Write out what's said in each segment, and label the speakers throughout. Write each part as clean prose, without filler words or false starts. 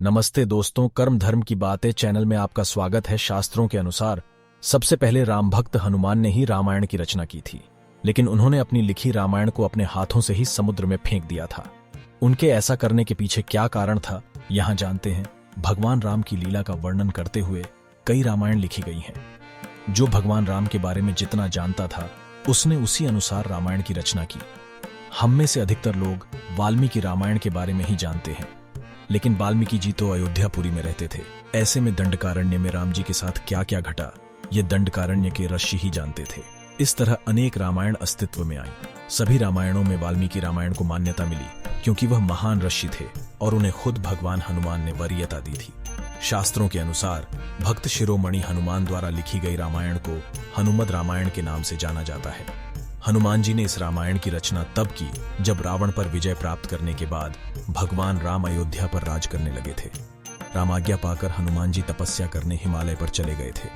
Speaker 1: नमस्ते दोस्तों, कर्म धर्म की बातें चैनल में आपका स्वागत है। शास्त्रों के अनुसार सबसे पहले राम भक्त हनुमान ने ही रामायण की रचना की थी, लेकिन उन्होंने अपनी लिखी रामायण को अपने हाथों से ही समुद्र में फेंक दिया था। उनके ऐसा करने के पीछे क्या कारण था, यहां जानते हैं। भगवान राम की लीला का वर्णन करते हुए कई रामायण लिखी गई हैं। जो भगवान राम के बारे में जितना जानता था, उसने उसी अनुसार रामायण की रचना की। हम में से अधिकतर लोग वाल्मीकि रामायण के बारे में ही जानते हैं, लेकिन वाल्मीकि जी तो अयोध्यापुरी में रहते थे। ऐसे में दंडकारण्य में राम जी के साथ क्या क्या घटा, ये दंडकारण्य के ऋषि ही जानते थे। इस तरह अनेक रामायण अस्तित्व में आई। सभी रामायणों में वाल्मीकि रामायण को मान्यता मिली, क्योंकि वह महान ऋषि थे और उन्हें खुद भगवान हनुमान ने वरीयता दी थी। शास्त्रों के अनुसार भक्त शिरोमणि हनुमान द्वारा लिखी गई रामायण को हनुमद रामायण के नाम से जाना जाता है। हनुमान जी ने इस रामायण की रचना तब की जब रावण पर विजय प्राप्त करने के बाद भगवान राम अयोध्या पर राज करने लगे थे। रामाज्ञा पाकर हनुमान जी तपस्या करने हिमालय पर चले गए थे।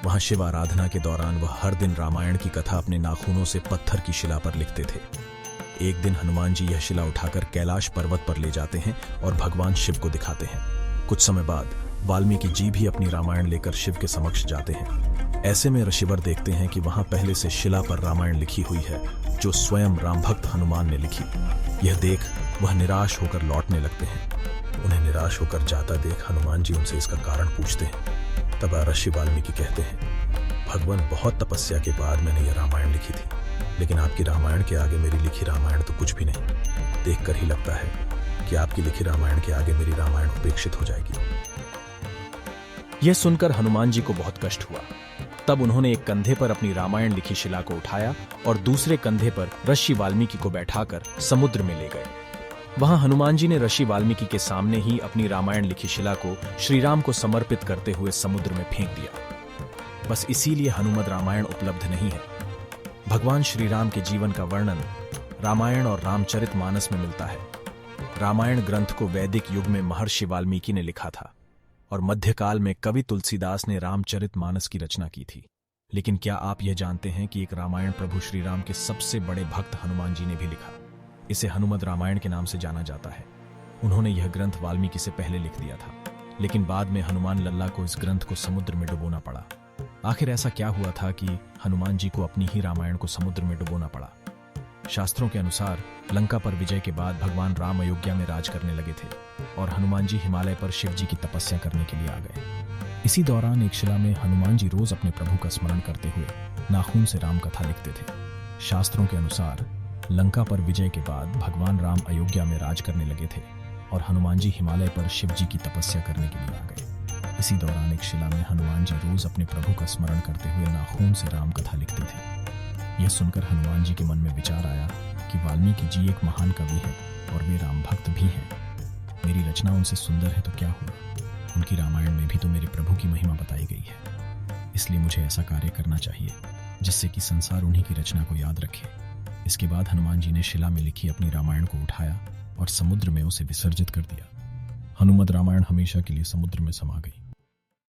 Speaker 1: वहां शिव आराधना के दौरान वह हर दिन रामायण की कथा अपने नाखूनों से पत्थर की शिला पर लिखते थे। एक दिन हनुमान जी यह शिला उठाकर कैलाश पर्वत पर ले जाते हैं और भगवान शिव को दिखाते हैं। कुछ समय बाद वाल्मीकि जी भी अपनी रामायण लेकर शिव के समक्ष जाते हैं। ऐसे में ऋषिवर देखते हैं कि वहां पहले से शिला पर रामायण लिखी हुई है, जो स्वयं राम भक्त हनुमान ने लिखी। यह देख वह निराश होकर लौटने लगते हैं। उन्हें निराश होकर जाता देख हनुमान जी उनसे इसका कारण पूछते हैं। तब ऋषि वाल्मीकि कहते हैं, भगवान, बहुत तपस्या के बाद मैंने यह रामायण लिखी थी, लेकिन आपकी रामायण के आगे मेरी लिखी रामायण तो कुछ भी नहीं। देखकर ही लगता है कि आपकी लिखी रामायण के आगे मेरी रामायण उपेक्षित हो जाएगी। यह सुनकर हनुमान जी को बहुत कष्ट हुआ। तब उन्होंने एक कंधे पर अपनी रामायण लिखी शिला को उठाया और दूसरे कंधे पर ऋषि वाल्मीकि को बैठाकर समुद्र में ले गए। वहां हनुमान जी ने ऋषि वाल्मीकि के सामने ही अपनी रामायण लिखी शिला को श्री राम को समर्पित करते हुए समुद्र में फेंक दिया। बस इसीलिए हनुमद रामायण उपलब्ध नहीं है। भगवान श्री राम के जीवन का वर्णन रामायण और रामचरितमानस में मिलता है। रामायण ग्रंथ को वैदिक युग में महर्षि वाल्मीकि ने लिखा था और मध्यकाल में कवि तुलसीदास ने रामचरितमानस की रचना की थी। लेकिन क्या आप यह जानते हैं कि एक रामायण प्रभु श्री राम के सबसे बड़े भक्त हनुमान जी ने भी लिखा। इसे हनुमद रामायण के नाम से जाना जाता है। उन्होंने यह ग्रंथ वाल्मीकि से पहले लिख दिया था, लेकिन बाद में हनुमान लल्ला को इस ग्रंथ को समुद्र में डुबोना पड़ा। आखिर ऐसा क्या हुआ था कि हनुमान जी को अपनी ही रामायण को समुद्र में डुबोना पड़ा। शास्त्रों के अनुसार लंका पर विजय के बाद भगवान राम अयोध्या में राज करने लगे थे और हनुमान जी हिमालय पर शिव जी की तपस्या करने के लिए आ गए। इसी दौरान एक शिला में हनुमान जी रोज अपने प्रभु का स्मरण करते हुए नाखून से राम कथा लिखते थे। शास्त्रों के अनुसार लंका पर विजय के बाद भगवान राम अयोध्या में राज करने लगे थे और हनुमान जी हिमालय पर शिव जी की तपस्या करने के लिए आ गए। इसी दौरान एक शिला में हनुमान जी रोज अपने प्रभु का स्मरण करते हुए नाखून से राम कथा लिखते थे। यह सुनकर हनुमान जी के मन में विचार आया कि वाल्मीकि जी एक महान कवि हैं और वे राम भक्त भी हैं। मेरी रचना उनसे सुंदर है तो क्या हुआ, उनकी रामायण में भी तो मेरे प्रभु की महिमा बताई गई है। इसलिए मुझे ऐसा कार्य करना चाहिए जिससे कि संसार उन्हीं की रचना को याद रखे। इसके बाद हनुमान जी ने शिला में लिखी अपनी रामायण को उठाया और समुद्र में उसे विसर्जित कर दिया। हनुमद रामायण हमेशा के लिए समुद्र में समा गई।